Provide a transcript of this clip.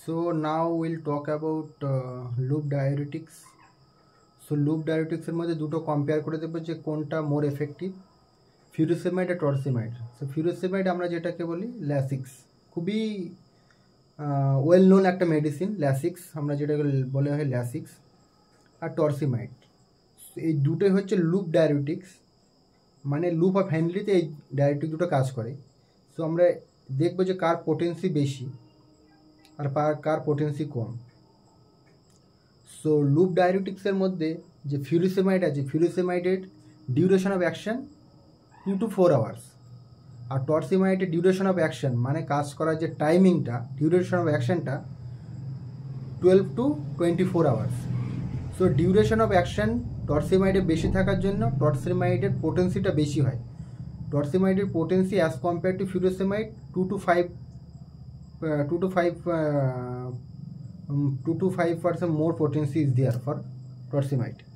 So now we'll talk about loop diuretics. So loop diuretics এর মধ্যে দুটো compare করে দেবো যে কোনটা মোর এফেক্টিভ, ফিউরোসেমাইড আর টরসিমাইড। সো ফিউরোসেমাইড আমরা যেটাকে বলি ল্যাসিক্স, খুবই ওয়েল নোন একটা মেডিসিন ল্যাসিক্স, আমরা যেটাকে বলে হয় ল্যাসিক্স। আর টরসিমাইড, এই দুটোই হচ্ছে লুপ ডায়ুরেটিক্স, মানে লুপ অফ হ্যান্ডলিতে এই ডায়ুরেটিক দুটো কাজ করে। সো আমরা দেখবো যে কার পোটেন্সি বেশি আর কার পোটেন্সি কম। সো লুপ ডায়ুরেটিক্সের মধ্যে যে ফিউরোসেমাইড আছে, ফিউরোসেমাইডের duration of action 2 to 4 hours, আর টরসিমাইডের ডিউরেশন অফ অ্যাকশন মানে কাজ করার যে টাইমিংটা, ডিউরেশন অফ অ্যাকশনটা 12 to 24 hours. So duration of action টরসিমাইডে বেশি থাকার জন্য টরসিমাইডের পোটেন্সিটা বেশি হয়। টরসিমাইডের potency as compare to furosemide 2 to 5% more potency is there for torsemide.